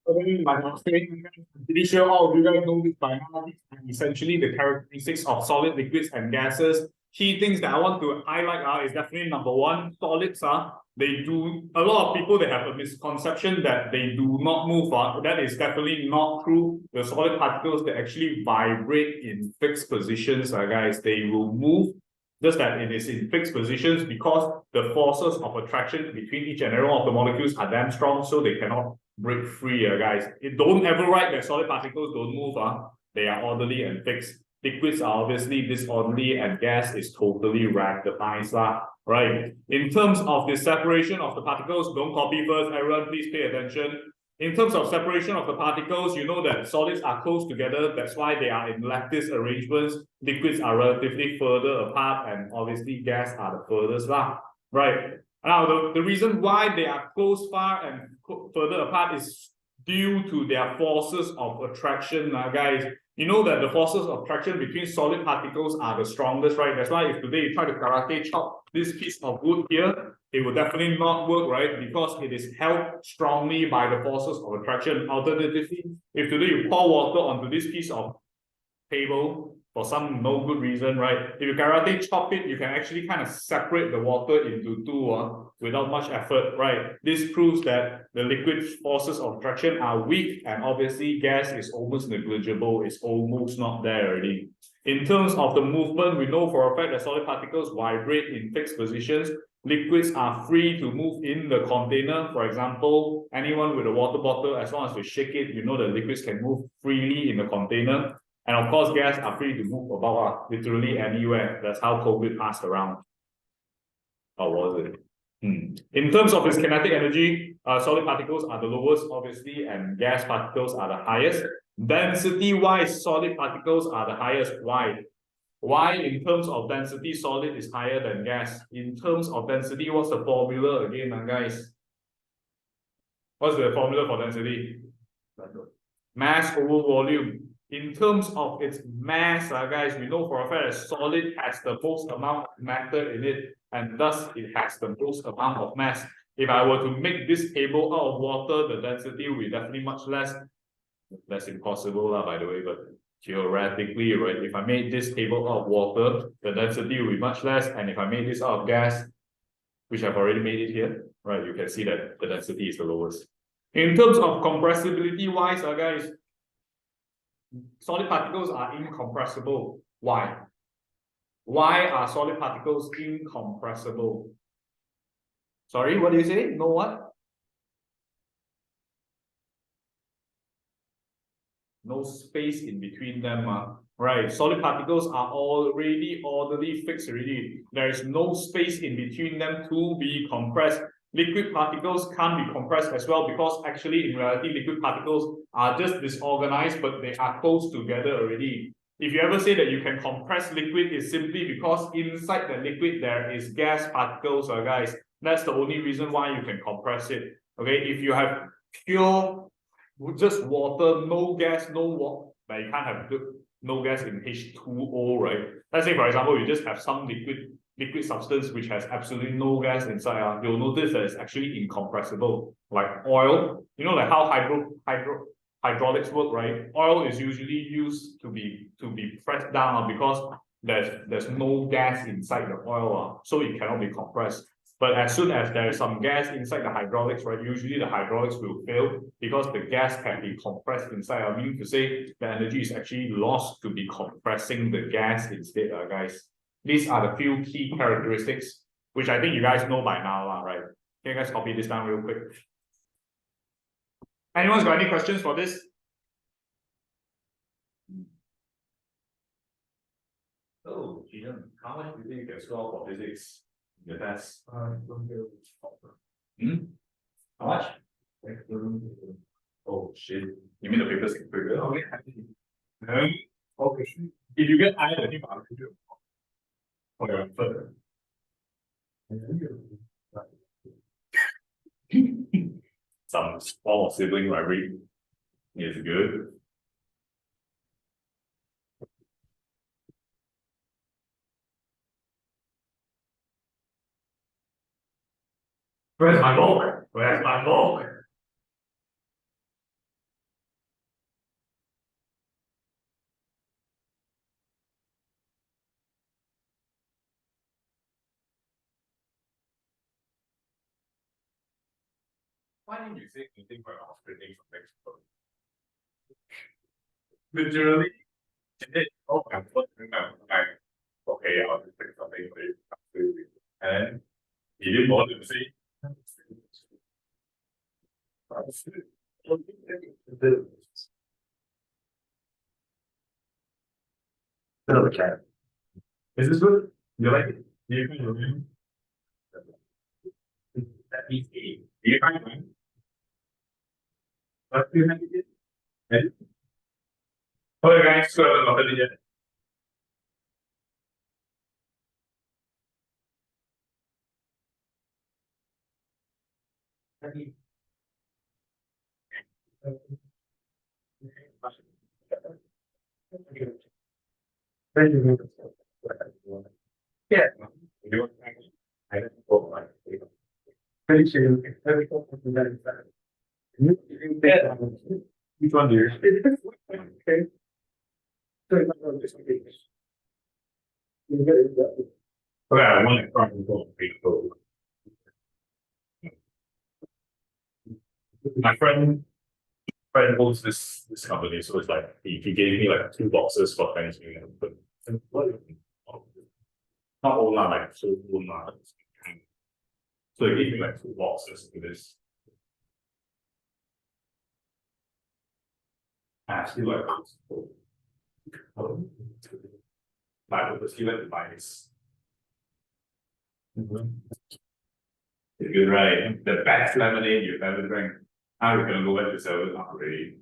Like I was saying, I'm pretty sure all of you guys know this by now. These are essentially the characteristics of solid, liquids, and gases. Key things that I want to highlight is definitely number one, solids they do a lot of people they have a misconception that they do not move. That is definitely not true. The solid particles they actually vibrate in fixed positions, guys. They will move just that it is in fixed positions because the forces of attraction between each and every one of the molecules are damn strong, so they cannot break free, guys. Don't ever write that solid particles don't move. They are orderly and fixed. Liquids are obviously disorderly, and gas is totally randomized. Right. In terms of the separation of the particles, don't copy first, everyone, please pay attention. In terms of separation of the particles, you know that solids are close together. That's why they are in lattice arrangements. Liquids are relatively further apart, and obviously gas are the furthest. Right. Now, the reason why they are close, far, and further apart is due to their forces of attraction, guys. You know that the forces of attraction between solid particles are the strongest, right? That's why if today you try to karate chop this piece of wood here, it will definitely not work, right? Because it is held strongly by the forces of attraction. Alternatively, if today you pour water onto this piece of table for some no good reason, right? If you karate chop it, you can actually kind of separate the water into two without much effort, right? This proves that the liquid forces of attraction are weak, and obviously gas is almost negligible. It's almost not there already. In terms of the movement, we know for a fact that solid particles vibrate in fixed positions. Liquids are free to move in the container. For example, anyone with a water bottle, as long as you shake it, you know the liquids can move freely in the container. And of course, gas are free to move about literally anywhere. That's how COVID passed around. Or was it? In terms of its kinetic energy, solid particles are the lowest, obviously, and gas particles are the highest. Density-wise, solid particles are the highest. Why? Why, in terms of density, solid is higher than gas? In terms of density, what's the formula again, guys? What's the formula for density? Mass over volume. In terms of its mass, guys, we know for a fact that solid has the most amount of matter in it, and thus it has the most amount of mass. If I were to make this table out of water, the density will be definitely much less. That's impossible, by the way, but theoretically, right, if I made this table out of water, the density will be much less, and if I made this out of gas, which I've already made it here, right, you can see that the density is the lowest. In terms of compressibility-wise, guys, solid particles are incompressible. Why? Why are solid particles incompressible? Sorry, what do you say? No what? No space in between them. Right, solid particles are already orderly fixed already. There is no space in between them to be compressed. Liquid particles can't be compressed as well because actually in reality liquid particles are just disorganized, but they are close together already. If you ever say that you can compress liquid, it's simply because inside the liquid there is gas particles, guys. That's the only reason why you can compress it. Okay, if you have pure just water, no gas, no water, but you can't have no gas in H2O, right? Let's say, for example, you just have some liquid substance which has absolutely no gas inside. You'll notice that it's actually incompressible. Like oil, you know, like how hydraulics work, right? Oil is usually used to be pressed down because there's no gas inside the oil, so it cannot be compressed. But as soon as there is some gas inside the hydraulics, right, usually the hydraulics will fail because the gas can be compressed inside. Meaning to say the energy is actually lost to be compressing the gas instead, guys. These are the few key characteristics, which I think you guys know by now, right? Can you guys copy this down real quick? Anyone's got any questions for this? Oh, Jian, how much do you think you can score for physics in the test? How much? Oh shit! You mean the papers get bigger? Okay. Okay. If you get higher, then you have to do. Okay, further. Some form of sibling rivalry is good. Where's my book? Where's my book? why didn't you say anything when I was reading from textbook? Literally, oh, I'm like, okay, I'll just take something for you. And then he didn't bother to say. Okay. Is this good? You like it? Do you find it? That means eight. Do you find it? What do you have it? Okay, guys, so what did you get? Yeah. I don't know. Pretty sure. Which one do you? Okay. Okay, I want to try and go. My friend owns this company, so it's like he gave me like 2 boxes for Thanksgiving. But not all lah, like so own lah. So he gave me like 2 boxes to this. I still like this. I purposely like to buy this. It's good, right? The best lemonade you've ever drank. How are you gonna go back to 7-Up already?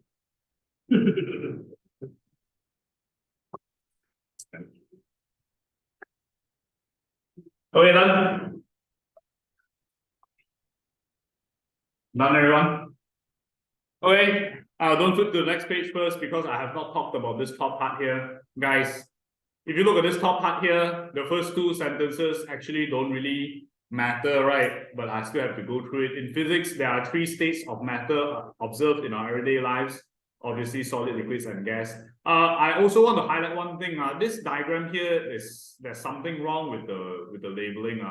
Okay, done. Done, everyone. Okay, don't flip to the next page first because I have not talked about this top part here. Guys, if you look at this top part here, the first 2 sentences actually don't really matter, right? But I still have to go through it. In physics, there are 3 states of matter observed in our everyday lives. Obviously, solid, liquids, and gas. I also want to highlight one thing. This diagram here there's something wrong with the labeling.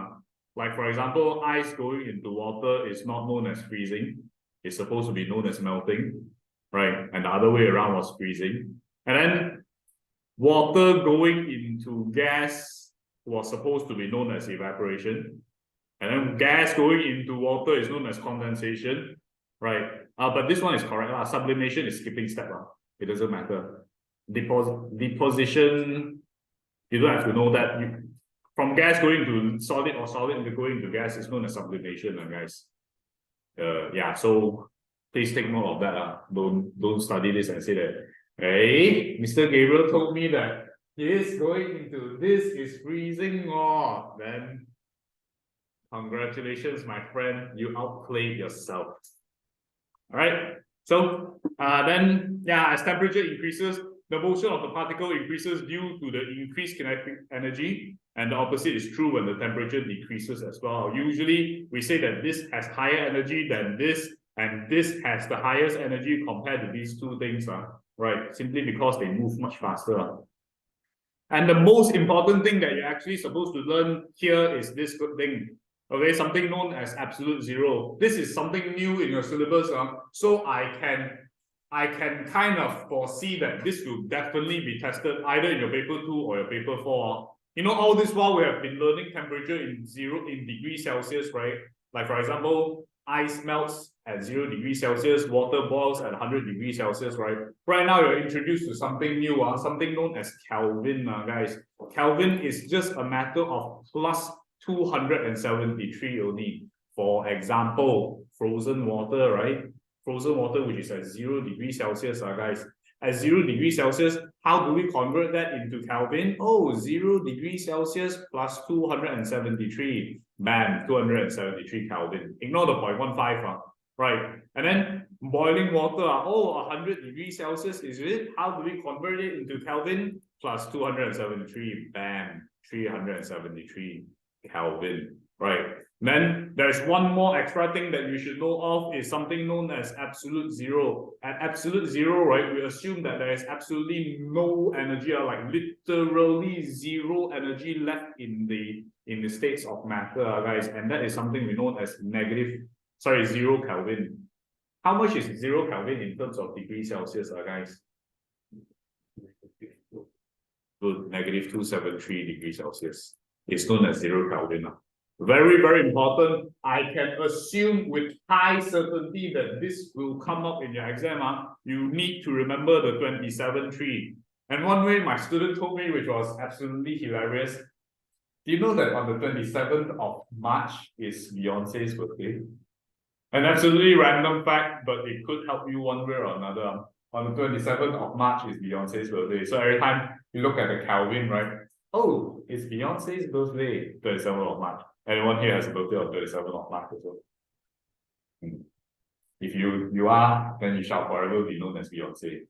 Like for example, ice going into water is not known as freezing. It's supposed to be known as melting, right? And the other way around was freezing. And then water going into gas was supposed to be known as evaporation. And then gas going into water is known as condensation, right? But this one is correct. Sublimation is skipping step. It doesn't matter. Deposition, you don't have to know that. From gas going to solid or solid going to gas is known as sublimation, guys. Yeah, so please take note of that. Don't study this and say that, hey, Mr. Gabriel told me that this going into this is freezing. Then congratulations, my friend, you outplayed yourself. All right, so then yeah, as temperature increases, the motion of the particle increases due to the increased kinetic energy, and the opposite is true when the temperature decreases as well. Usually we say that this has higher energy than this, and this has the highest energy compared to these 2 things, right? Simply because they move much faster. And the most important thing that you're actually supposed to learn here is this good thing. Okay, something known as absolute zero. This is something new in your syllabus. So I can kind of foresee that this will definitely be tested either in your paper 2 or your paper 4. You know, all this while we have been learning temperature in degrees Celsius, right? Like for example, ice melts at 0 degrees Celsius, water boils at 100 degrees Celsius, right? Right now you're introduced to something new, something known as Kelvin, guys. Kelvin is just a matter of plus 273 only. For example, frozen water, right? Frozen water, which is at 0 degrees Celsius, guys. At 0 degrees Celsius, how do we convert that into Kelvin? 0 degrees Celsius plus 273. Bam, 273 Kelvin. Ignore the 0.15, right? And then boiling water, 100 degrees Celsius, is it? How do we convert it into Kelvin? Plus 273, bam, 373 Kelvin, right? Then there's one more extra thing that you should know of is something known as absolute zero. At absolute zero, right, we assume that there is absolutely no energy, like literally zero energy left in the states of matter, guys, and that is something we know as negative Sorry, 0 Kelvin. How much is 0 Kelvin in terms of degrees Celsius, guys? Good, negative 273 degrees Celsius. It's known as 0 Kelvin. Very, very important. I can assume with high certainty that this will come up in your exam. You need to remember the 27.3. And one way my student told me, which was absolutely hilarious, do you know that on the 27th of March is Beyonce's birthday? An absolutely random fact, but it could help you one way or another. On the 27th of March is Beyonce's birthday. So every time you look at the Kelvin, right? Oh, it's Beyonce's birthday, 27th of March. Anyone here has a birthday on 27th of March as well? If you are, then you shall forever be known as Beyonce.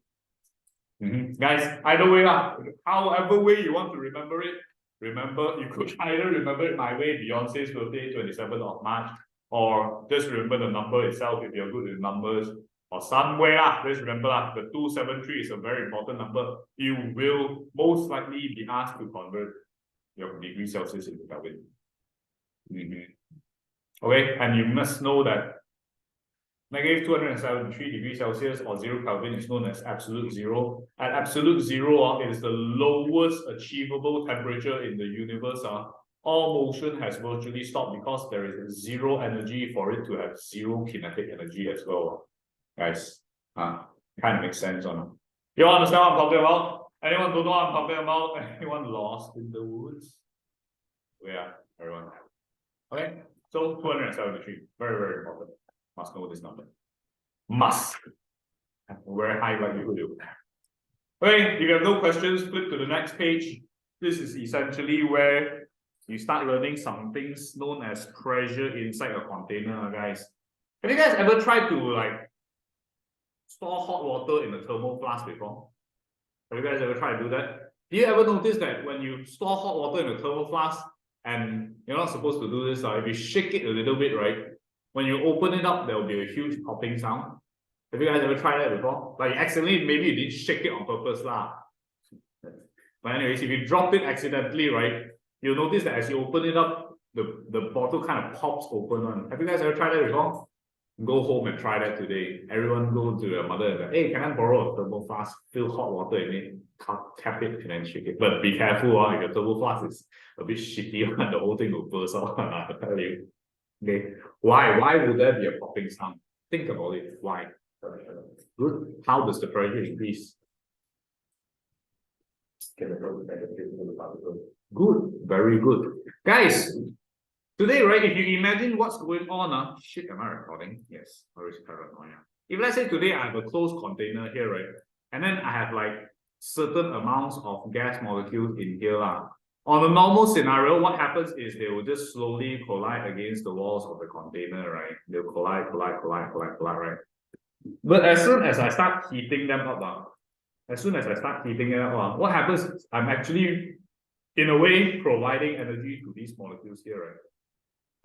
Guys, either way, however way you want to remember it, remember, you could either remember it my way, Beyonce's birthday, 27th of March, or just remember the number itself if you're good with numbers, or somewhere, just remember the 273 is a very important number. You will most likely be asked to convert your degree Celsius into Kelvin. Okay, and you must know that negative 273 degrees Celsius or 0 Kelvin is known as absolute zero. At absolute zero, it is the lowest achievable temperature in the universe. All motion has virtually stopped because there is zero energy for it to have zero kinetic energy as well. Guys, kind of makes sense on it. You understand what I'm talking about? Anyone don't know what I'm talking about? Anyone lost in the woods? Yeah, everyone. Okay, so 273, very, very important. Must know this number. Must. Very high likelihood. Okay, if you have no questions, flip to the next page. This is essentially where you start learning some things known as pressure inside a container, guys. Have you guys ever tried to store hot water in a thermal flask before? Have you guys ever tried to do that? Do you ever notice that when you store hot water in a thermal flask and you're not supposed to do this, if you shake it a little bit, right? When you open it up, there will be a huge popping sound. Have you guys ever tried that before? Like accidentally, maybe you didn't shake it on purpose lah. But anyways, if you drop it accidentally, right, you'll notice that as you open it up, the bottle kind of pops open. Have you guys ever tried that before? Go home and try that today. Everyone go to your mother and say, hey, can I borrow a thermal flask? Fill hot water in it, tap it, and then shake it. But be careful, if your thermal flask is a bit shitty, the whole thing will burst off, I tell you. Okay, why would there be a popping sound? Think about it. Why? Good. How does the pressure increase? Good. Very good. Guys, today, right, if you imagine what's going on, shit, am I recording? Yes, always paranoia. If let's say today I have a closed container here, right, and then I have certain amounts of gas molecules in here. On a normal scenario, what happens is they will just slowly collide against the walls of the container, right? They'll collide, right? But as soon as I start heating them up, what happens is I'm actually, in a way, providing energy to these molecules here, right?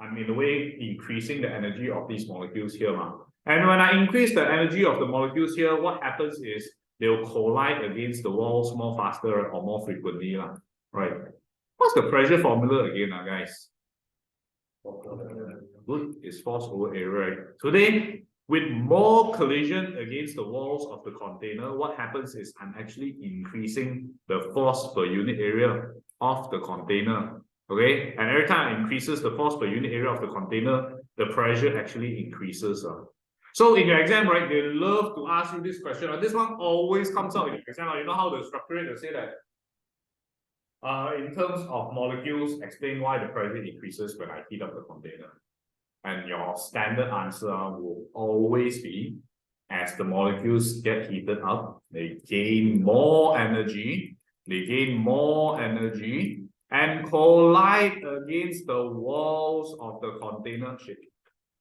I'm in a way increasing the energy of these molecules here. And when I increase the energy of the molecules here, what happens is they'll collide against the walls more faster or more frequently, right? What's the pressure formula again, guys? Good, is force over area, right? Today, with more collision against the walls of the container, what happens is I'm actually increasing the force per unit area of the container. Okay, and every time it increases the force per unit area of the container, the pressure actually increases. So in your exam, right, they love to ask you this question. This one always comes out in your exam. You know how to structure it? They say that in terms of molecules, explain why the pressure increases when I heat up the container. And your standard answer will always be, as the molecules get heated up, they gain more energy, and collide against the walls of the container.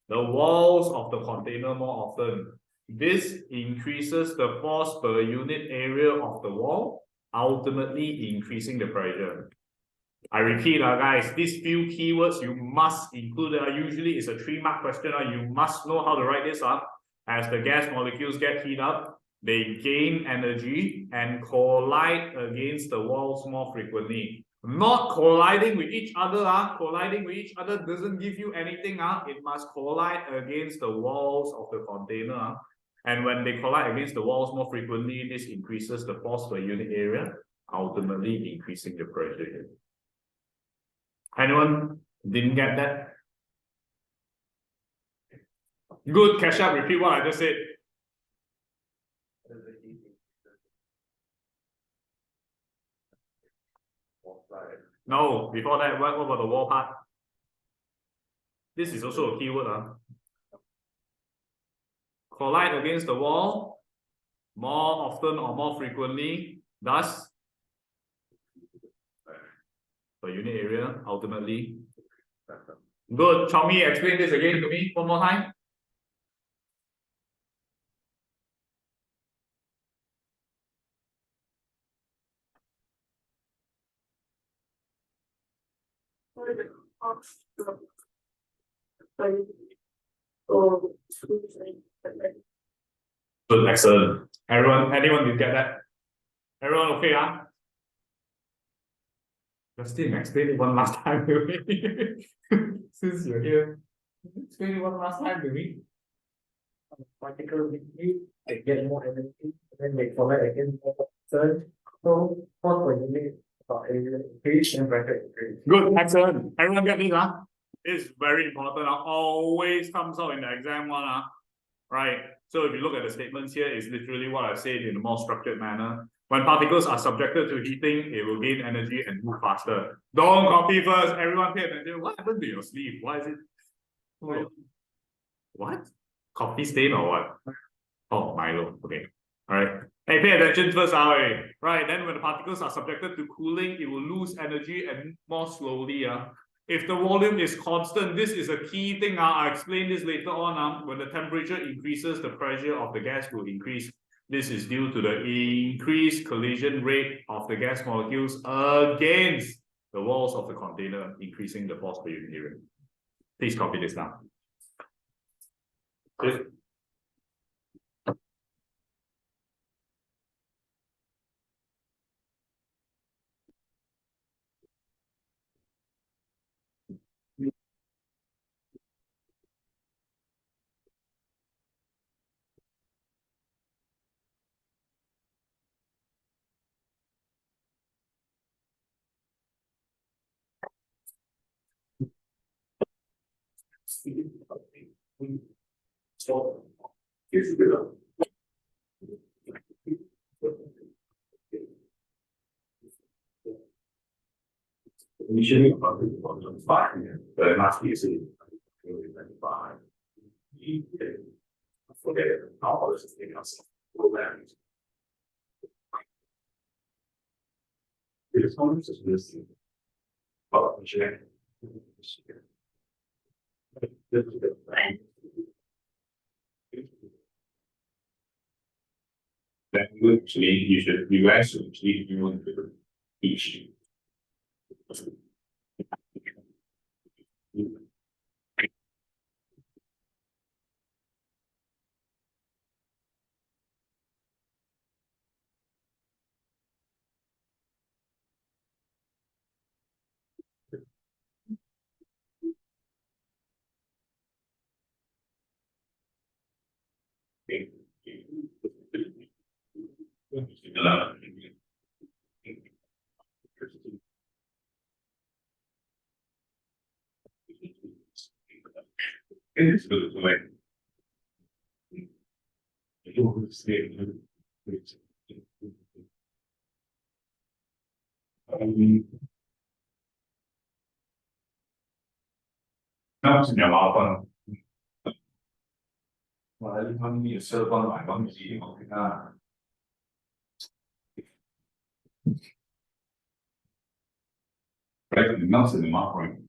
The walls of the container more often. This increases the force per unit area of the wall, ultimately increasing the pressure. I repeat, guys, these few keywords you must include. Usually it's a 3-mark question. You must know how to write this up. As the gas molecules get heated up, they gain energy and collide against the walls more frequently. Not colliding with each other. Colliding with each other doesn't give you anything. It must collide against the walls of the container. And when they collide against the walls more frequently, this increases the force per unit area, ultimately increasing the pressure here. Anyone didn't get that? Good, catch up, repeat what I just said. No, before that, what about the wall part? This is also a keyword. Collide against the wall more often or more frequently, thus per unit area, ultimately. Good. Chomi, explain this again to me one more time. Good, excellent. Anyone did get that? Everyone okay, Justin, explain it one last time to me. Since you're here, explain it one last time to me. Particularly, they get more energy, then they collect again more concern. So, force per unit area increase and pressure increase. Good, excellent. Everyone get this, It's very important. Always comes out in the exam one, right? So if you look at the statements here, it's literally what I said in a more structured manner. When particles are subjected to heating, it will gain energy and move faster. Don't copy first. Everyone pay attention. What happened to your sleeve? Why is it? Oh. What? Coffee stain or what? Oh, Milo. Okay. All right. Hey, pay attention first, right? Then when the particles are subjected to cooling, it will lose energy and more slowly. If the volume is constant, this is a key thing. I'll explain this later on. When the temperature increases, the pressure of the gas will increase. This is due to the increased collision rate of the gas molecules against the walls of the container, increasing the force per unit area. Please copy this down. Good. So, here's the initially about the 5, but it must be a 5. Forget it. All this thing else. It's almost as missing. Oh, check. That you actually, you actually want to teach. It's good way. Nó sinh nhỏ con mà liên quan nhiều sơ con loại có gì mà người ta right not in the mark right.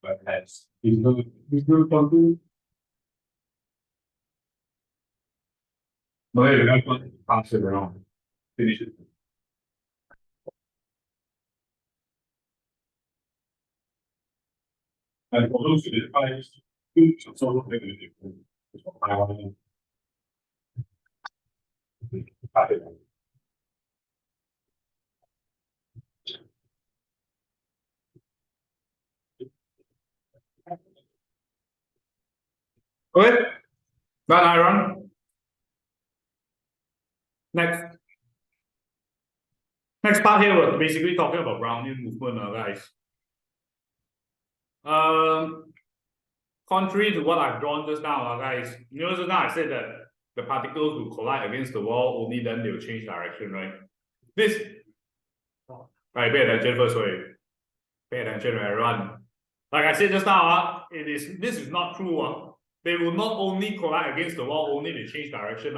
But that's something Okay, the next one, pass it around. Finish it. And for those who did five, two solo negative. Okay, done, Iron. Next. Next part here, we're basically talking about Brownian movement, guys. Contrary to what I've drawn just now, guys, you know, just now I said that the particles will collide against the wall, only then they'll change direction, right? This, right, pay attention first, sorry. Pay attention, everyone. Like I said just now, this is not true. They will not only collide against the wall, only they change direction.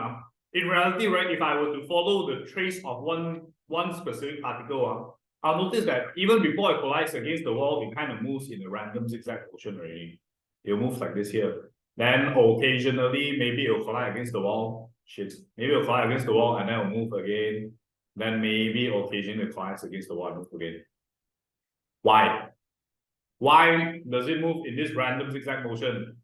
In reality, right, if I were to follow the trace of one specific particle, I'll notice that even before it collides against the wall, it kind of moves in a random zigzag motion already. It'll move like this here. Then occasionally, maybe it'll collide against the wall. Shit. Maybe it'll collide against the wall and then it'll move again. Then maybe occasionally it collides against the wall and move again. Why? Why does it move in this random zigzag motion?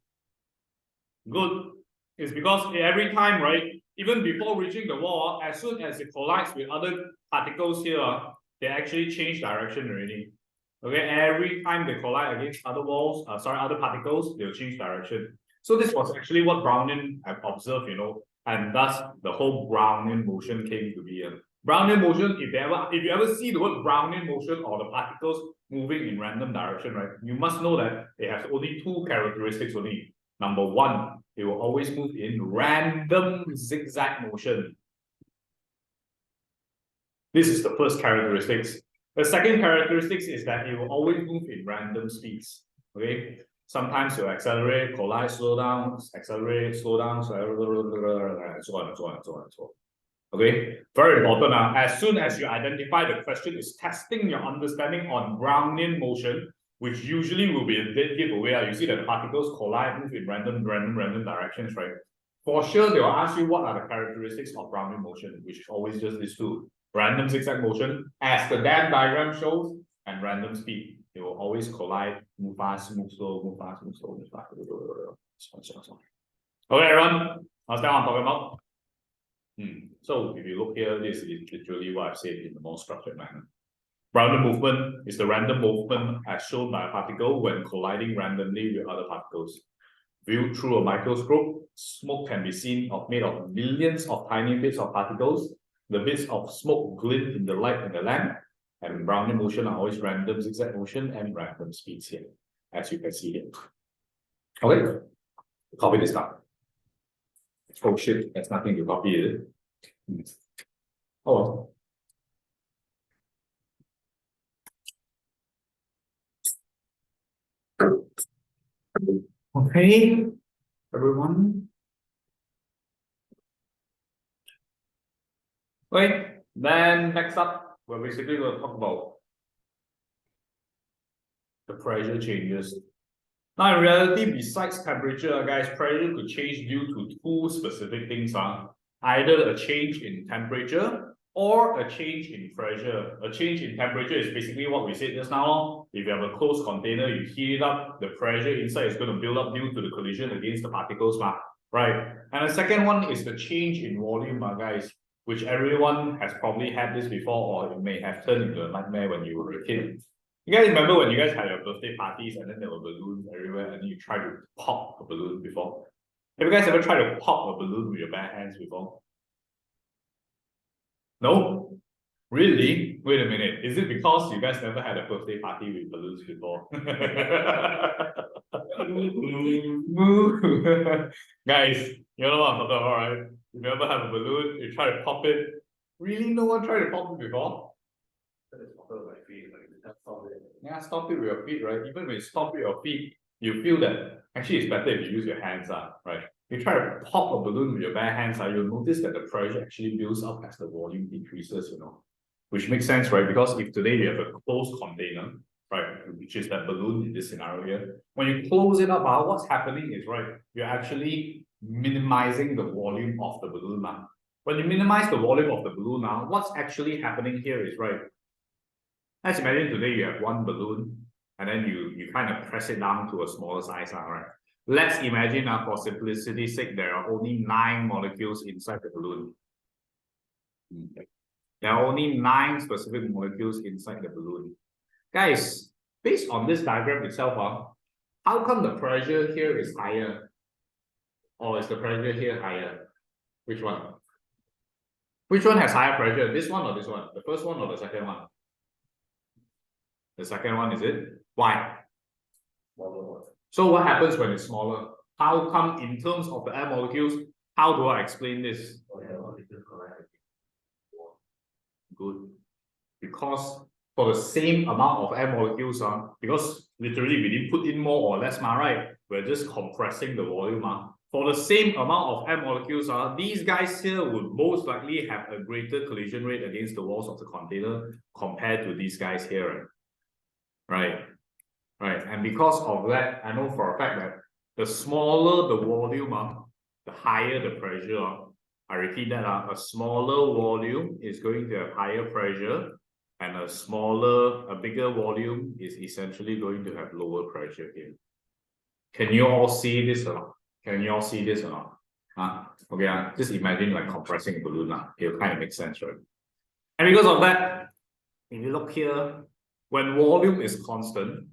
Good. It's because every time, right, even before reaching the wall, as soon as it collides with other particles here, they actually change direction already. Okay, every time they collide against other walls, other particles, they'll change direction. So this was actually what Brownian had observed, you know, and thus the whole Brownian motion came to be. Brownian motion, if you ever see the word Brownian motion or the particles moving in random direction, right, you must know that it has only two characteristics only. Number one, it will always move in random zigzag motion. This is the first characteristics. The second characteristic is that it will always move in random speeds. Okay, sometimes you'll accelerate, collide, slow down, accelerate, slow down, and so on and so on and so on and so on. Okay, very important. As soon as you identify the question is testing your understanding on Brownian motion, which usually will be a dead giveaway. You see that the particles collide, move in random directions, right? For sure, they will ask you what are the characteristics of Brownian motion, which is always just these two. Random zigzag motion, as the damn diagram shows, and random speed. They will always collide, move fast, move slow, move fast, move slow, move fast. Okay, everyone, understand what I'm talking about? So if you look here, this is literally what I've said in the more structured manner. Brownian movement is the random movement as shown by a particle when colliding randomly with other particles. Viewed through a microscope, smoke can be seen made of millions of tiny bits of particles. The bits of smoke glint in the light in the lamp, and Brownian motion are always random zigzag motion and random speeds here, as you can see here. Okay, copy this down. Oh shit, that's nothing to copy, is it? Oh. Okay, everyone. Okay, then next up, we're basically going to talk about the pressure changes. Now, in reality, besides temperature, guys, pressure could change due to two specific things. Either a change in temperature or a change in pressure. A change in temperature is basically what we said just now. If you have a closed container, you heat it up, the pressure inside is going to build up due to the collision against the particles, right? And the second one is the change in volume, guys, which everyone has probably had this before, or it may have turned into a nightmare when you were a kid. You guys remember when you guys had your birthday parties and then there were balloons everywhere and you tried to pop a balloon before? Have you guys ever tried to pop a balloon with your bare hands before? No? Really? Wait a minute. Is it because you guys never had a birthday party with balloons before? Guys, you know what I'm talking about, right? If you ever have a balloon, you try to pop it. Really? No one tried to pop it before? Yeah, stop it with your feet, right? Even when you stop with your feet, you feel that actually it's better if you use your hands, right? You try to pop a balloon with your bare hands, you'll notice that the pressure actually builds up as the volume decreases, which makes sense, right? Because if today you have a closed container, right, which is that balloon in this scenario here, when you close it up, what's happening is, right, you're actually minimizing the volume of the balloon. when you minimize the volume of the balloon now, what's actually happening here is, right, let's imagine today you have one balloon and then you kind of press it down to a smaller size, right? Let's imagine for simplicity's sake, there are only 9 molecules inside the balloon. There are only 9 specific molecules inside the balloon. Guys, based on this diagram itself, how come the pressure here is higher? Or is the pressure here higher? Which one? Which one has higher pressure? This one or this one? The first one or the second one? The second one, is it? Why? So what happens when it's smaller? How come in terms of the air molecules, how do I explain this? Good. Because for the same amount of air molecules, because literally we didn't put in more or less, right? We're just compressing the volume. For the same amount of air molecules, these guys here would most likely have a greater collision rate against the walls of the container compared to these guys here. Right? Right. And because of that, I know for a fact that the smaller the volume, the higher the pressure. I repeat that, a smaller volume is going to have higher pressure, and a bigger volume is essentially going to have lower pressure here. Can you all see this or not? Can you all see this or not? Okay, just imagine like compressing a balloon. It'll kind of make sense, right? And because of that, if you look here, when volume is constant,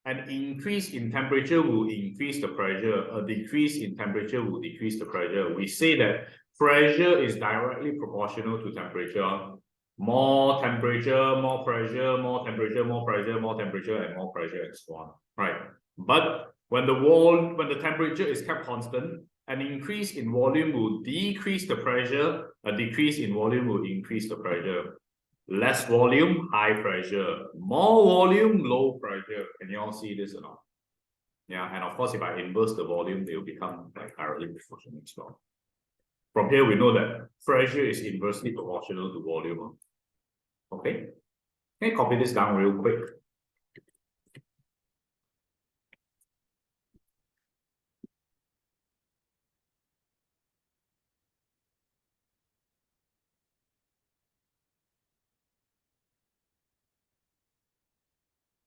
an increase in temperature will increase the pressure, a decrease in temperature will decrease the pressure. We say that pressure is directly proportional to temperature. More temperature, more pressure, more temperature, more pressure, more temperature, and more pressure, and so on. Right. But when the temperature is kept constant, an increase in volume will decrease the pressure, a decrease in volume will increase the pressure. Less volume, high pressure. More volume, low pressure. Can you all see this or not? Yeah, and of course, if I inverse the volume, they will become like directly proportional as well. From here, we know that pressure is inversely proportional to volume. Okay, can you copy this down real quick?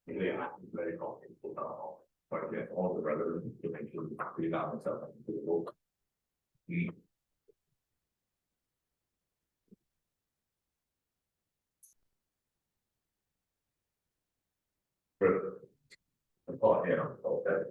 Yeah, very complicated. But get all the relevant information to down and stuff into the book. Oh, yeah, okay.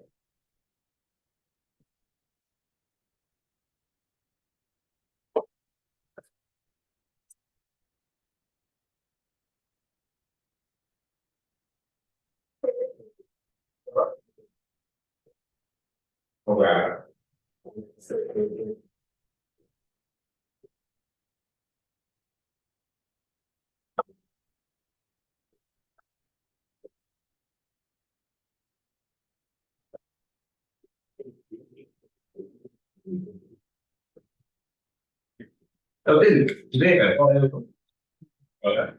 Okay. Today, okay.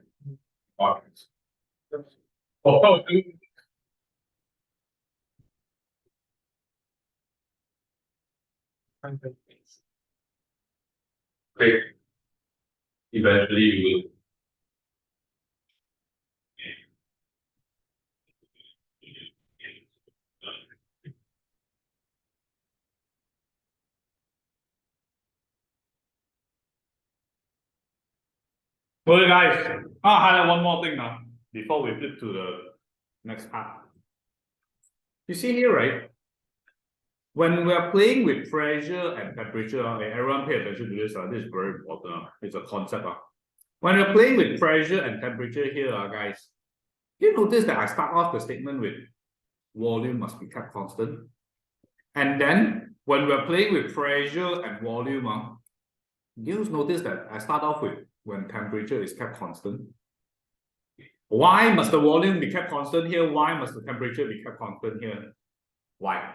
Oh, okay. Eventually, you will. Okay, guys. Highlight one more thing now before we flip to the next part. You see here, right? When we are playing with pressure and temperature, everyone pay attention to this. This is very important. It's a concept. When we're playing with pressure and temperature here, guys, you notice that I start off the statement with volume must be kept constant. And then when we're playing with pressure and volume, you notice that I start off with when temperature is kept constant. Why must the volume be kept constant here? Why must the temperature be kept constant here? Why?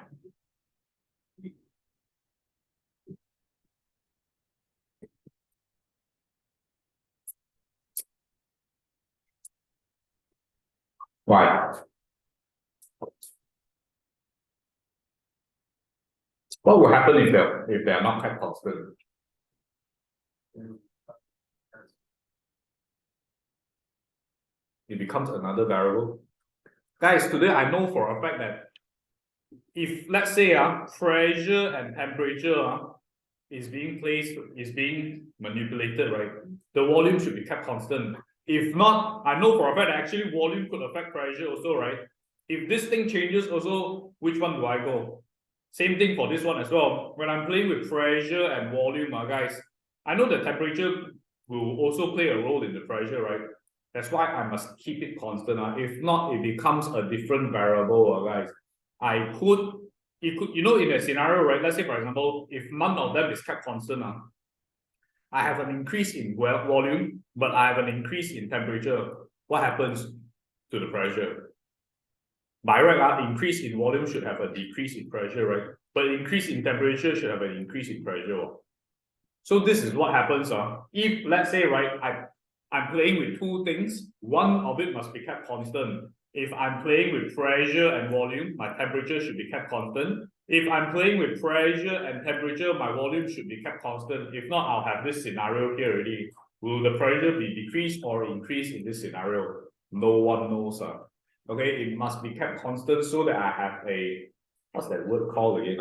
Why? What will happen if they're not kept constant? It becomes another variable. Guys, today I know for a fact that if let's say pressure and temperature is being manipulated, right? The volume should be kept constant. If not, I know for a fact that actually volume could affect pressure also, right? If this thing changes also, which one do I go? Same thing for this one as well. When I'm playing with pressure and volume, guys, I know the temperature will also play a role in the pressure, right? That's why I must keep it constant. If not, it becomes a different variable, guys. It could, in a scenario, right? Let's say, for example, if none of them is kept constant, I have an increase in volume, but I have an increase in temperature. What happens to the pressure? By right, increase in volume should have a decrease in pressure, right? But increase in temperature should have an increase in pressure. So this is what happens. If let's say, right, I'm playing with two things, one of it must be kept constant. If I'm playing with pressure and volume, my temperature should be kept constant. If I'm playing with pressure and temperature, my volume should be kept constant. If not, I'll have this scenario here already. Will the pressure be decreased or increased in this scenario? No one knows. Okay, it must be kept constant so that I have a, what's that word called again?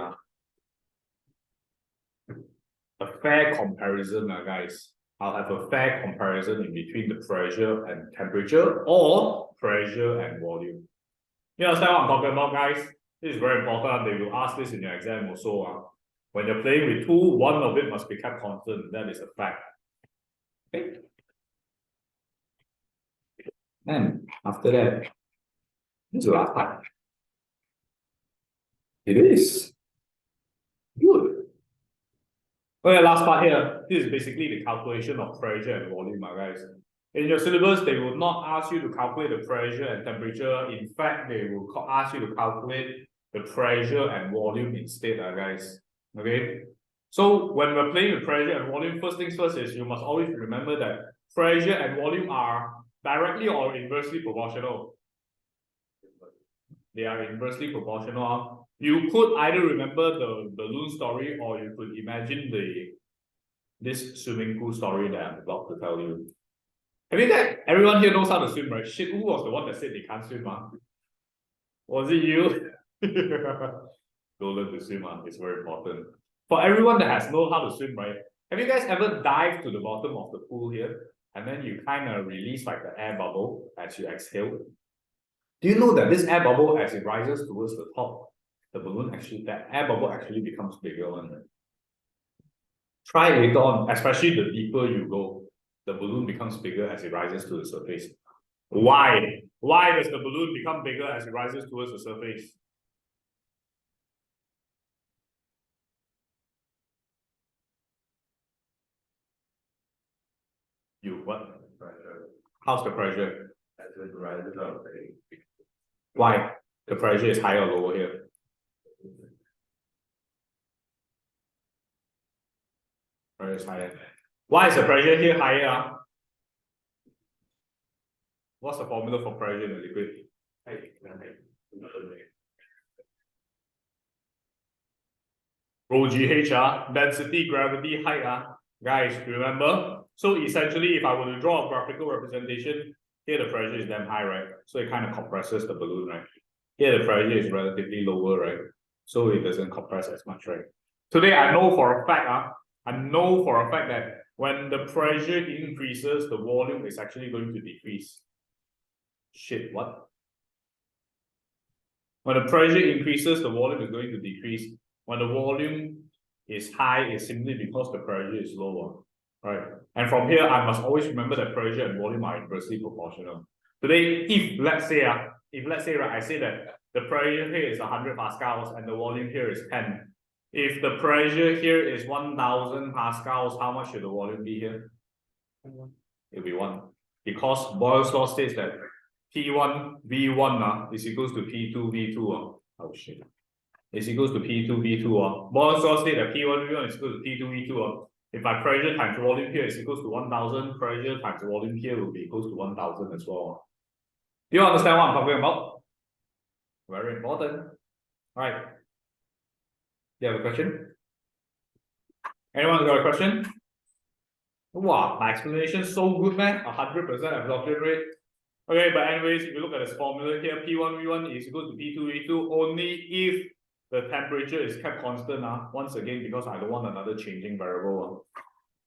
A fair comparison, guys. I'll have a fair comparison in between the pressure and temperature or pressure and volume. You understand what I'm talking about, guys? This is very important. They will ask this in your exam also. When you're playing with two, one of it must be kept constant. That is a fact. Okay. And after that, this is the last part. It is. Good. Okay, last part here. This is basically the calculation of pressure and volume, guys. In your syllabus, they will not ask you to calculate the pressure and temperature. In fact, they will ask you to calculate the pressure and volume instead, guys. Okay? So when we're playing with pressure and volume, first things first is you must always remember that pressure and volume are directly or inversely proportional. They are inversely proportional. You could either remember the balloon story or you could imagine this swimming pool story that I'm about to tell you. I mean that everyone here knows how to swim, right? Shit, who was the one that said they can't swim? Was it you? Go learn to swim, it's very important. For everyone that has known how to swim, right? Have you guys ever dived to the bottom of the pool here and then you kind of release like the air bubble as you exhale? Do you know that this air bubble, as it rises towards the top, the balloon actually, that air bubble actually becomes bigger one, right? Try later on, especially the deeper you go, the balloon becomes bigger as it rises to the surface. Why? Why does the balloon become bigger as it rises towards the surface? You what? Pressure. How's the pressure? As it rises up. Why? The pressure is higher or lower here? Pressure is higher. Why is the pressure here higher? What's the formula for pressure in the liquid? Rho GH, density, gravity, height. Guys, remember? So essentially, if I were to draw a graphical representation, here the pressure is damn high, right? So it kind of compresses the balloon, right? Here the pressure is relatively lower, right? So it doesn't compress as much, right? Today, I know for a fact, that when the pressure increases, the volume is actually going to decrease. Shit, what? When the pressure increases, the volume is going to decrease. When the volume is high, it's simply because the pressure is lower, right? And from here, I must always remember that pressure and volume are inversely proportional. Today, if let's say, right, I say that the pressure here is 100 pascals and the volume here is 10. If the pressure here is 1000 pascals, how much should the volume be here? It'll be 1. Because Boyle's law states that P1 V1 is equals to P2 V2. Oh shit. Is equals to P2 V2. Boyle's law states that P1 V1 is equals to P2 V2. If my pressure times volume here is equals to 1000, pressure times volume here will be equals to 1000 as well. Do you understand what I'm talking about? Very important. All right. Do you have a question? Anyone got a question? Wow, my explanation is so good, man. 100% absorption rate. Okay, but anyways, if you look at this formula here, P1 V1 is equal to P2 V2 only if the temperature is kept constant. Once again, because I don't want another changing variable.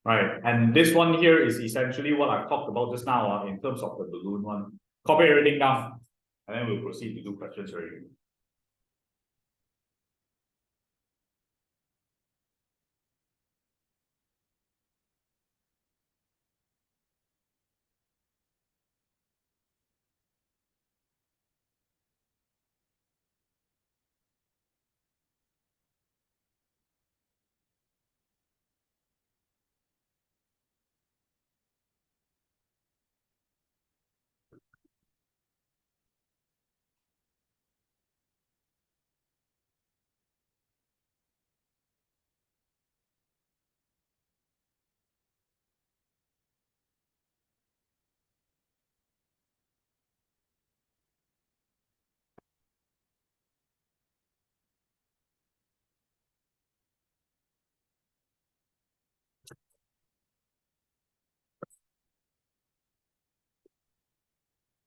Right, and this one here is essentially what I've talked about just now in terms of the balloon one. Copy everything down, and then we'll proceed to do questions already.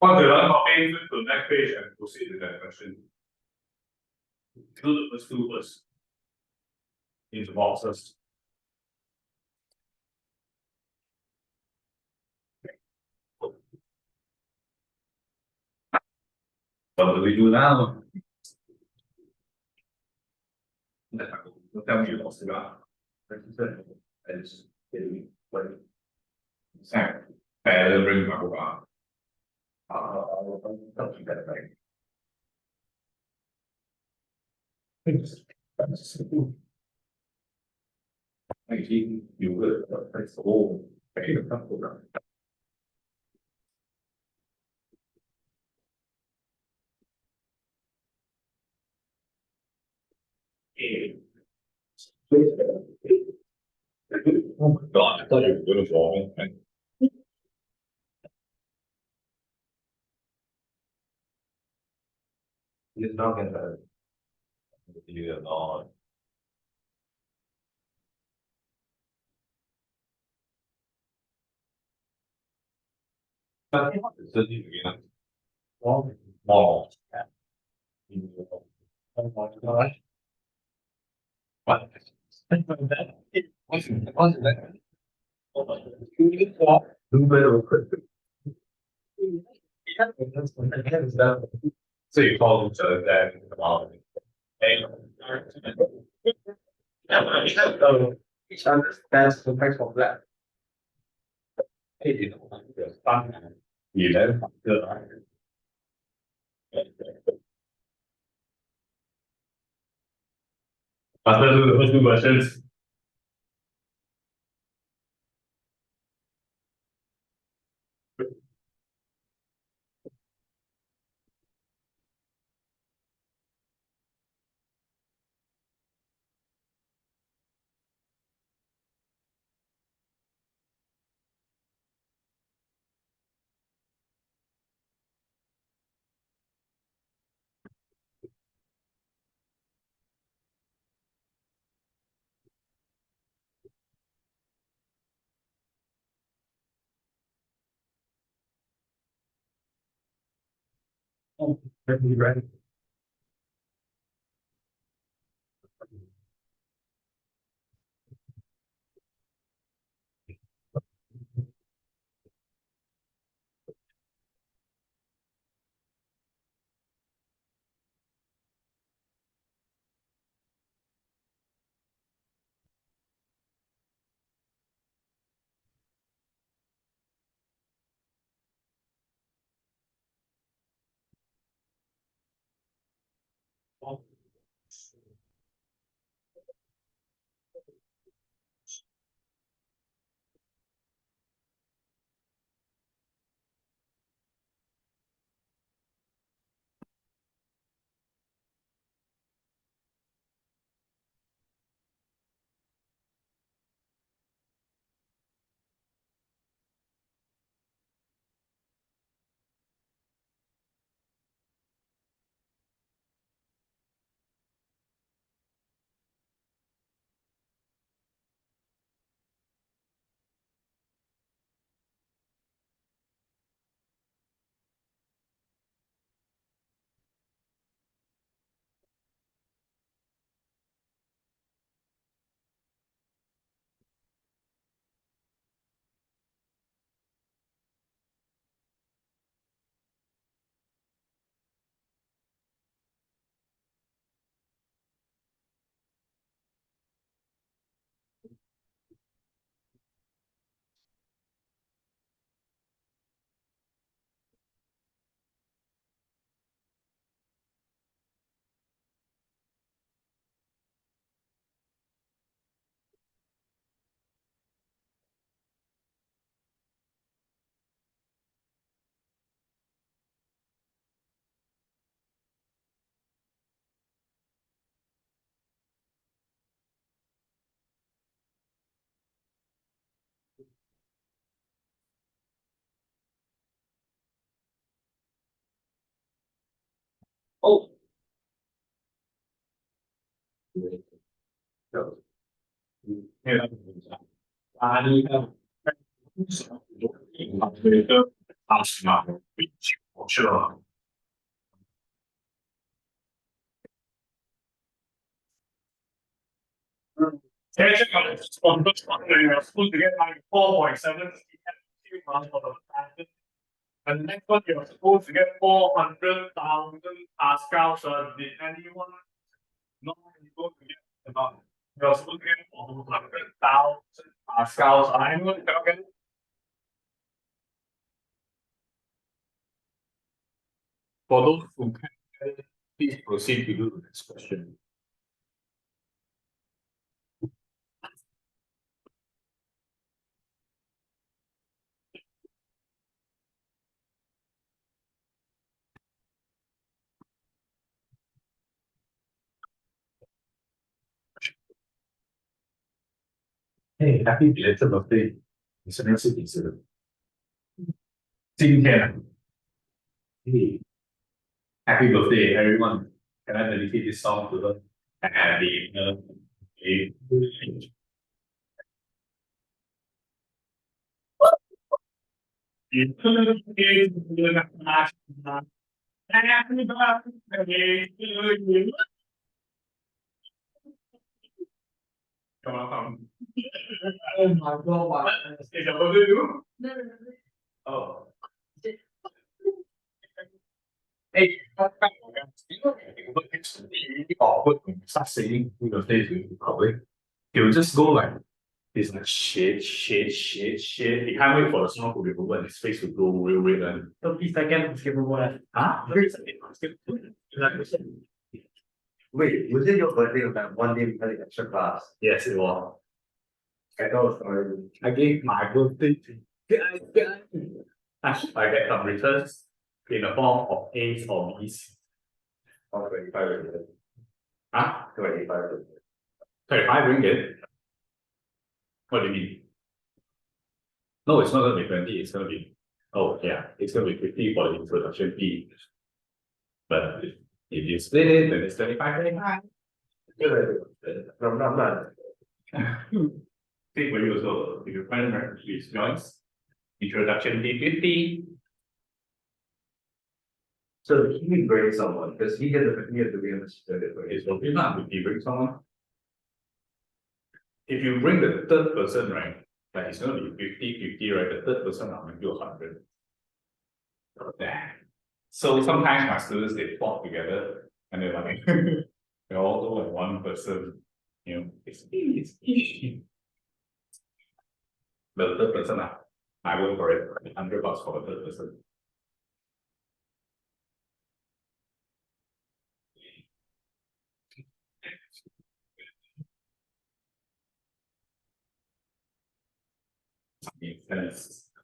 Once you're done copying, flip to the next page and proceed with that question. Do the first two first. Into boxes. What do we do now? Don't tell me you lost it out. It's like Sam. Better bring my book on. I'll keep that thing. Actually, you will that's all. Oh my god, I thought you were gonna fall. It's not gonna you at all. But it's a new again. Well, oh my god. What? What's that? Do better. So you call each other that about hey. Each understands the effects of that. Hey, you know, fun. You know, good. After the first two questions. Ready. Oh. Yeah. I have sure. Tension on this one, you're supposed to get like 4.7 and the next one you're supposed to get 400,000 Pascals. So did anyone not able to get about? You're supposed to get 400,000 Pascals. Anyone cannot get it? For those who can get it, please proceed to do the next question. Hey, happy belated birthday. 你生日是几时的？今天。Hey, happy birthday, everyone. Can I dedicate this song to her? Happy birthday. Happy birthday to you. Come on. Oh my god, Is that what you do? no. Oh. Hey, it's really awkward when you start saying your face in public. He'll just go like, he's like shit. He can't wait for the song to be over and his face will go real red and 30 seconds skippable. huh? 30 seconds. Wait, was it your birthday or that one day we had an extra class? Yes, it was. I know it's already. I gave my birthday to guys. I get some returns in the form of A's or B's. 25 Huh? 25. 25 ringgit? What do you mean? No, it's not going to be 20, it's going to be, oh yeah, it's going to be 50 for the introduction fee. But if you split it, then it's 25 ringgit. No, not. Same for you also. If your friend please joins, introduction fee 50. So he brings someone because he has to be on the split it, right? It's okay not if you bring someone. If you bring the third person, right, like it's going to be 50-50, right? The third person will make you 100. Yeah. So sometimes my students they flock together and they're like they all go like one person, you know, it's easy. The third person, I work for it, $100 for the third person.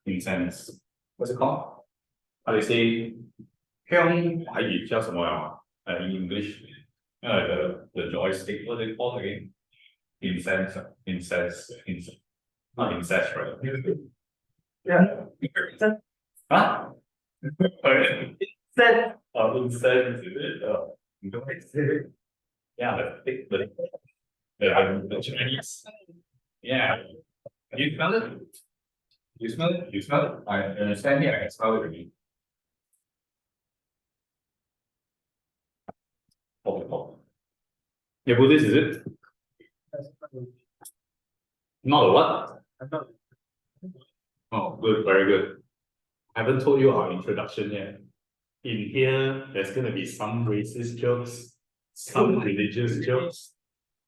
Incense. What's it called? How they say, 香华语叫什么呀？In English, the joystick, what they call again? Incense, not incest, right? Yeah. Huh? Set. Oh, incense, is it? Yeah, the Chinese. Yeah. You smell it? You smell it? You smell it? I understand here, I can smell it already. Oh. Yeah, Buddhist, is it? Not a what? Oh, good, very good. I haven't told you our introduction yet. In here, there's gonna be some racist jokes, some religious jokes.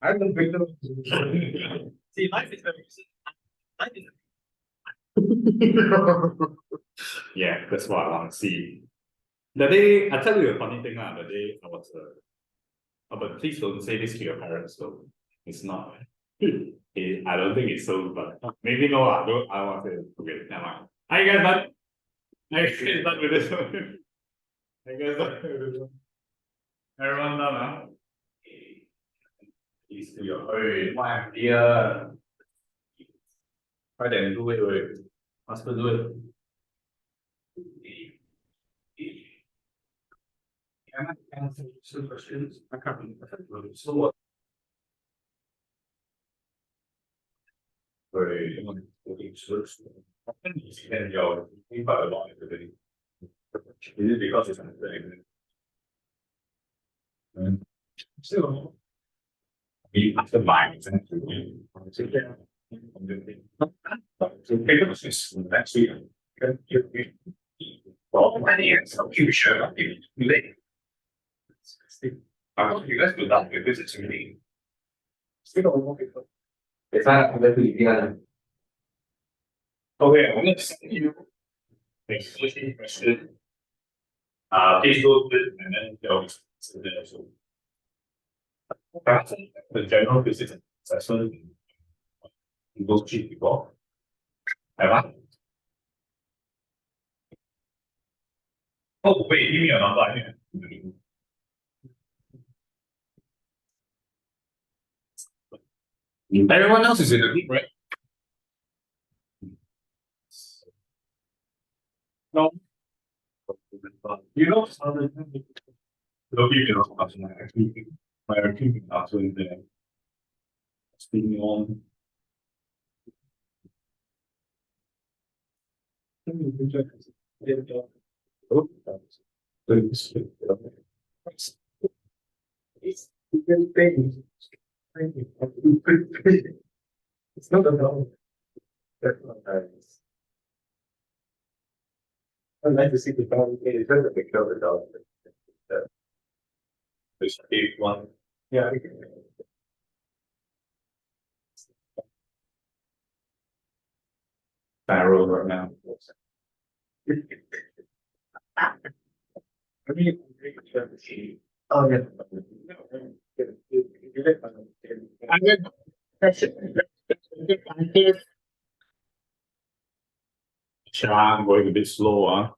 I'm the victim. See, life is very life is yeah, that's what I want to see. The day, I tell you a funny thing, the day I was but please don't say this to your parents, though. It's not. I don't think it's so, but maybe no, I want to okay, never mind. Are you guys done? Are you guys done with this one? Are you guys done with this one? Everyone done, huh? Please do your what idea?快点 do it, wait. Faster do it. Can I answer some questions? I can't remember. So what? Very search. And your quite a lot of it. Is it because it's something? Still, we have to buy it. So paper is next week. Well, many years of future, late. You guys do that because it's really. Still, it's not very good. Okay, I'm gonna send you a question. Please go with and then they'll so that's the general physics assessment in those sheet before. Have I? Oh wait, give me a number. I think. Everyone else is in the group, right? No. You know, actually, my team also in there. Speaking on. It's not a no. That's not nice. I'd like to see the dog. It's not a picture of the dog. There's one. Yeah. Barrel right now. I mean, oh yeah. I'm good. I'm going a bit slow,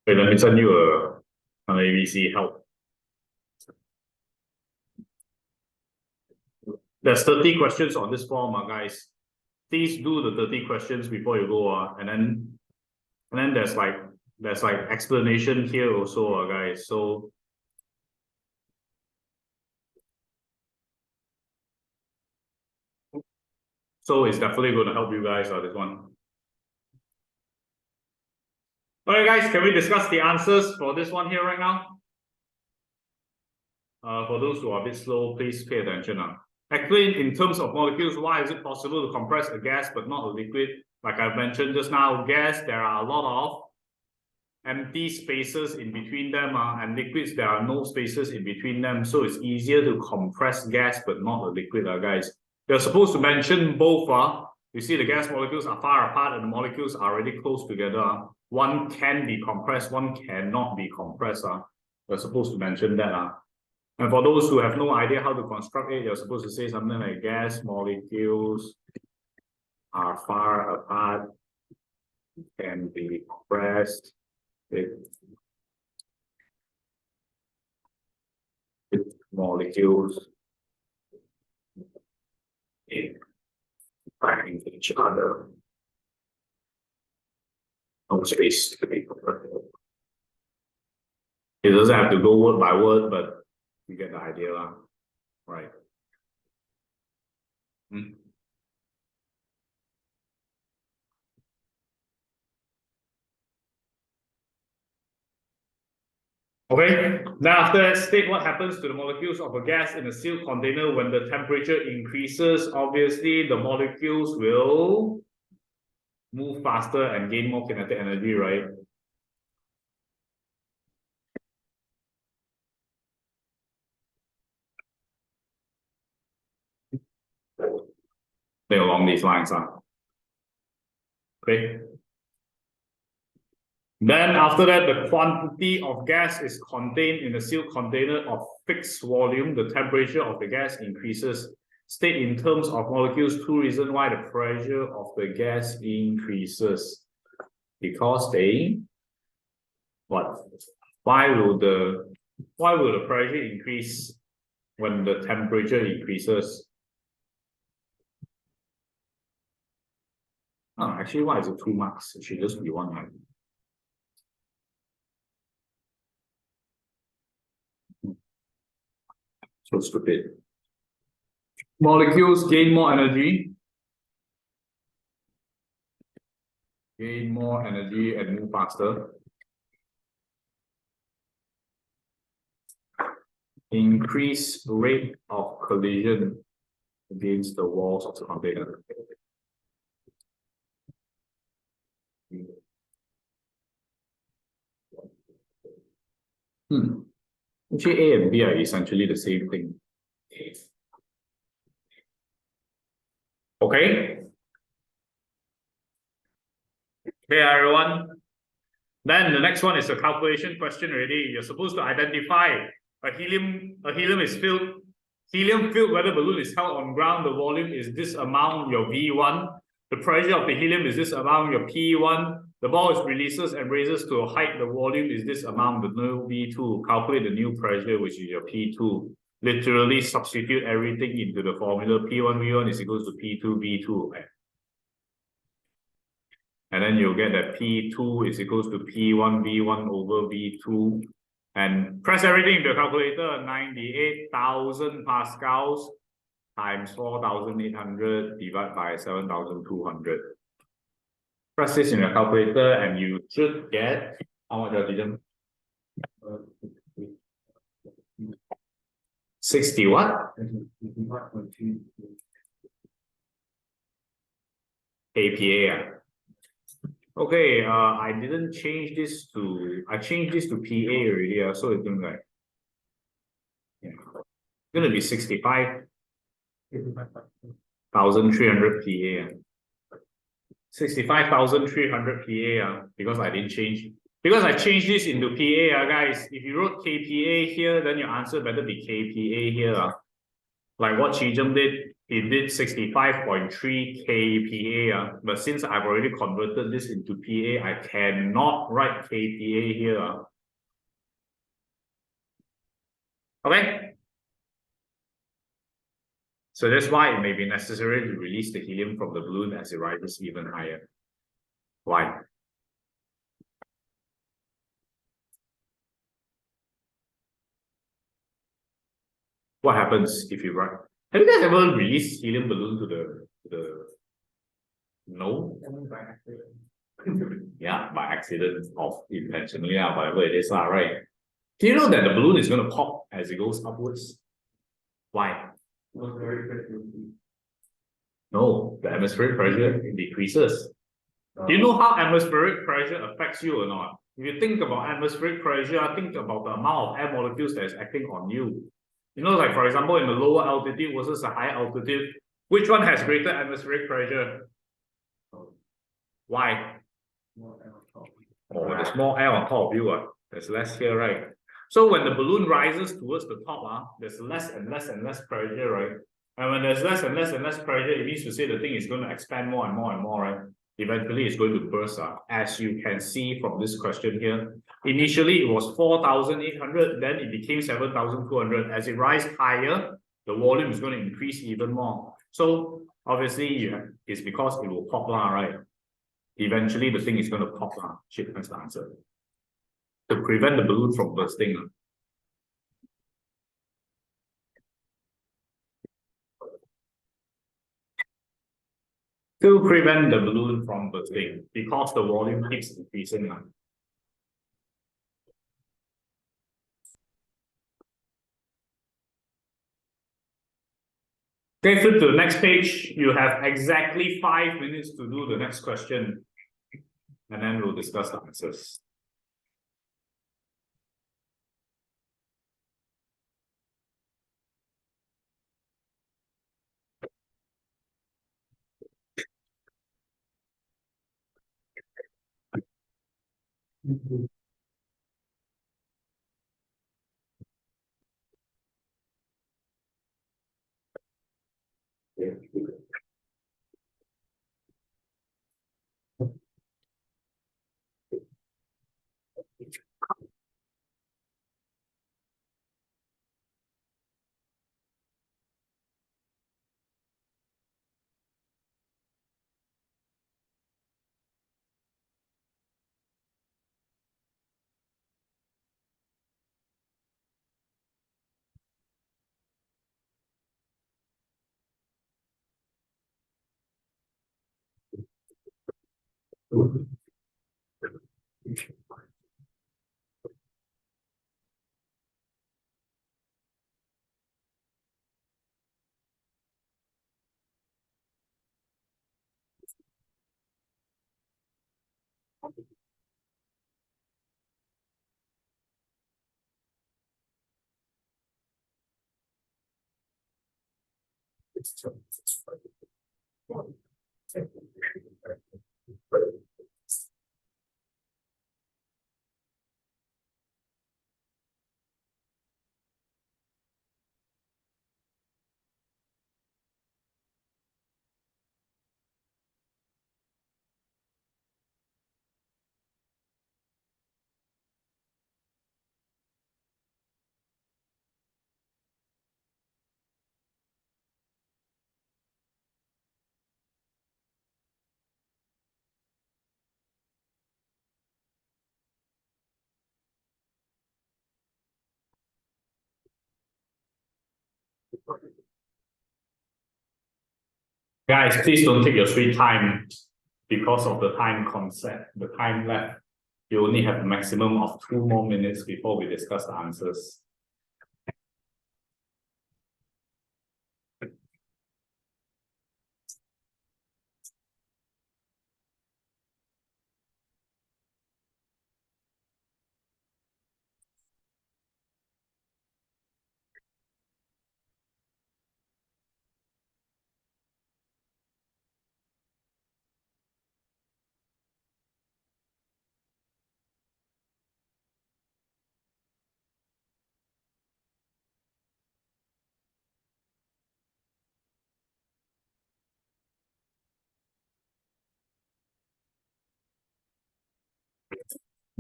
Wait, let me send you an ABC help. There's 30 questions on this form, guys. Please do the 30 questions before you go, and then there's like explanation here also, guys. So it's definitely going to help you guys, this one. Alright guys, can we discuss the answers for this one here right now? For those who are a bit slow, please pay attention. Actually, in terms of molecules, why is it possible to compress a gas but not a liquid? Like I mentioned just now, gas, there are a lot of empty spaces in between them, and liquids, there are no spaces in between them. So it's easier to compress gas but not a liquid, guys. You're supposed to mention both. You see the gas molecules are far apart and the molecules are already close together. One can be compressed, one cannot be compressed. You're supposed to mention that. And for those who have no idea how to construct it, you're supposed to say something like gas molecules are far apart, can be compressed with molecules in finding each other. No space to be compressed. It doesn't have to go word by word, but you get the idea, right? Okay, then after that, state what happens to the molecules of a gas in a sealed container when the temperature increases. Obviously, the molecules will move faster and gain more kinetic energy, right? They're along these lines, okay. Then after that, the quantity of gas is contained in a sealed container of fixed volume. The temperature of the gas increases. State in terms of molecules 2 reasons why the pressure of the gas increases. Because they what? Why will the pressure increase when the temperature increases? Oh, actually, why is it 2 marks? It should just be 1 mark. So stupid. Molecules gain more energy. Gain more energy and move faster. Increase rate of collision against the walls of the container. Actually, A and B are essentially the same thing. Okay? Okay, everyone. Then the next one is a calculation question already. You're supposed to identify a helium-filled weather balloon is held on ground. The volume is this amount, your V1. The pressure of the helium is this amount, your P1. The ball is releases and raises to a height. The volume is this amount, the new V2. Calculate the new pressure, which is your P2. Literally substitute everything into the formula. P1 V1 is equals to P2 V2. And then you'll get that P2 is equals to P1 V1 over V2. And press everything into the calculator. 98,000 pascals times 4,800 divided by 7,200. Press this in your calculator and you should get how much, Artisan? 60 what? APA. Okay, I didn't change this to, I changed this to PA already, so it's going to like, yeah, it's going to be 65,300 PA. 65,300 PA, because I didn't change, because I changed this into PA, guys. If you wrote KPA here, then your answer better be KPA here. Like what Chijum did, he did 65.3 kPa, but since I've already converted this into PA, I cannot write kPa here. Okay? So that's why it may be necessary to release the helium from the balloon as it rises even higher. Why? What happens if you write? Have you guys ever released helium balloon to the no? By accident. Yeah, by accident or intentionally, whatever it is, right? Do you know that the balloon is going to pop as it goes upwards? Why? No, the atmospheric pressure decreases. Do you know how atmospheric pressure affects you or not? If you think about atmospheric pressure, think about the amount of air molecules that is acting on you. You know, like for example, in the lower altitude versus a higher altitude, which one has greater atmospheric pressure? Why? Oh, there's more air on top of you. There's less here, right? So when the balloon rises towards the top, there's less and less and less pressure, right? And when there's less and less and less pressure, it means to say the thing is going to expand more and more and more, right? Eventually, it's going to burst. As you can see from this question here, initially it was 4,800, then it became 7,200. As it rises higher, the volume is going to increase even more. So obviously, it's because it will pop, right? Eventually, the thing is going to pop. Shit, that's the answer. To prevent the balloon from bursting. To prevent the balloon from bursting, because the volume keeps increasing. Okay, flip to the next page. You have exactly 5 minutes to do the next question. And then we'll discuss the answers. Guys, please don't take your sweet time because of the time concept, the time left. You only have a maximum of 2 more minutes before we discuss the answers.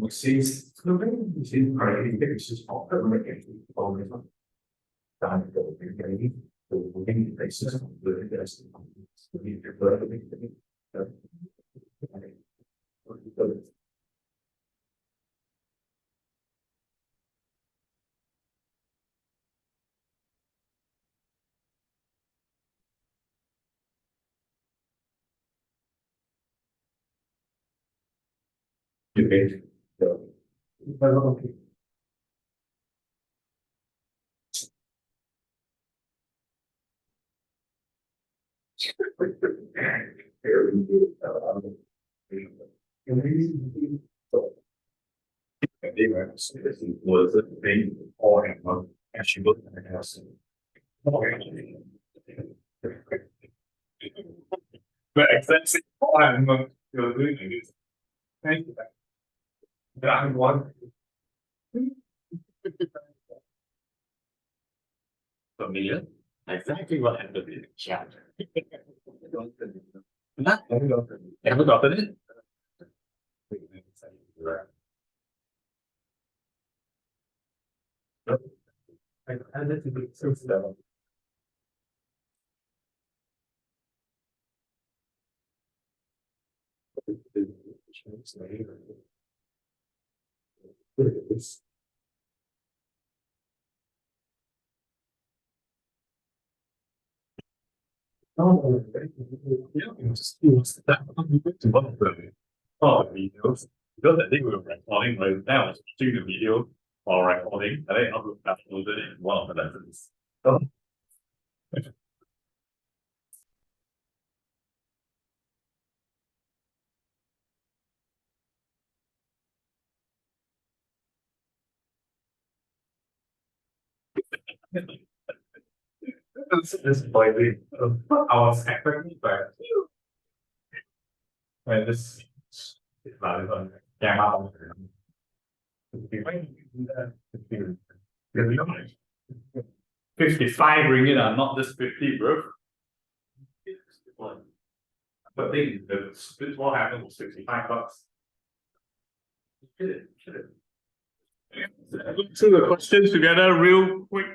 Since priority is of the making organism, then the beginning to moving places of the rest of the debate. Okay. Was a thing or and she looked at the house. But expensive you're doing this. Thank you. That one. Familiar? Exactly what happened in the chat. Not Haven't gotten it? I had to be so slow. Oh, yeah, it was that to one of the videos because I think we were recording right now. I was watching the video while recording, and then I uploaded it in one of the lessons. Oh. It's disappointing. I was expecting, but when this is on camera, really nice. 55 ringgit are not this 50, bro. But the split what happened was $65. Should Look through the questions together real quick.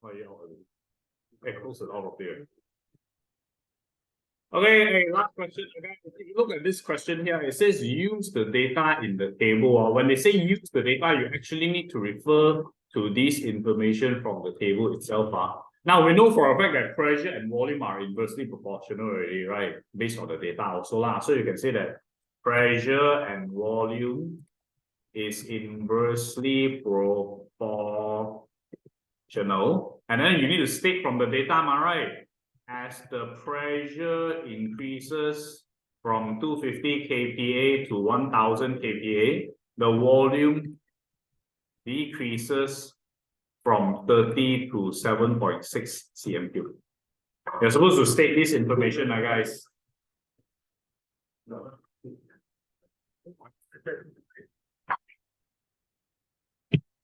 Oh, yeah. Okay, close it all up there. Okay, last question. Okay, if you look at this question here, it says use the data in the table. When they say use the data, you actually need to refer to this information from the table itself. Now we know for a fact that pressure and volume are inversely proportional already, right? Based on the data also lah. So you can say that pressure and volume is inversely proportional. And then you need to state from the data, right? As the pressure increases from 250 kPa to 1000 kPa, the volume decreases from 30 to 7.6 cm3. You're supposed to state this information, guys.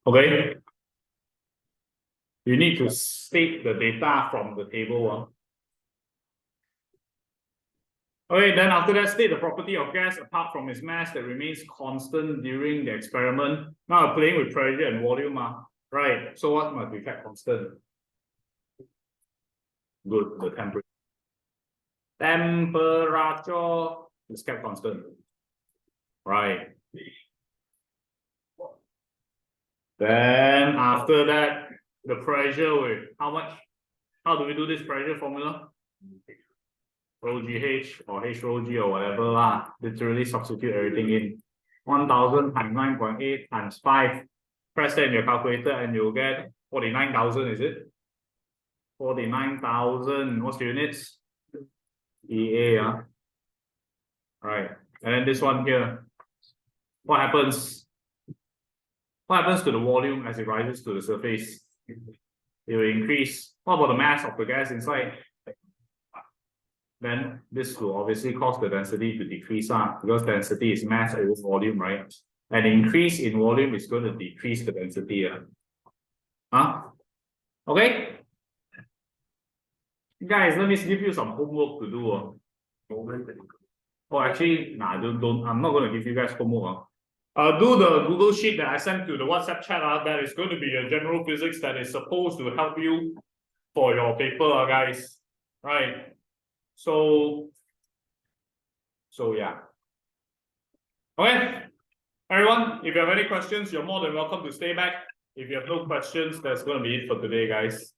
Okay. You need to state the data from the table. Okay, then after that, state the property of gas apart from its mass that remains constant during the experiment. Now we're playing with pressure and volume, right? So what must be kept constant? Good, the temperature. Temperature is kept constant, right? Then after that, the pressure with how much? How do we do this pressure formula? Rho GH or H rho G or whatever lah. Literally substitute everything in. 1000 times 9.8 times 5. Press that in your calculator and you'll get 49,000, is it? 49,000. What's the units? EA. Right. And then this one here. What happens? What happens to the volume as it rises to the surface? It will increase. What about the mass of the gas inside? Then this will obviously cause the density to decrease, because density is mass over volume, right? An increase in volume is going to decrease the density. Okay? Guys, let me give you some homework to do. Oh, actually, nah, don't. I'm not going to give you guys homework. Do the Google Sheet that I sent to the WhatsApp chat. That is going to be a general physics that is supposed to help you for your paper, guys. Right? So yeah. Okay, everyone, if you have any questions, you're more than welcome to stay back. If you have no questions, that's going to be it for today, guys.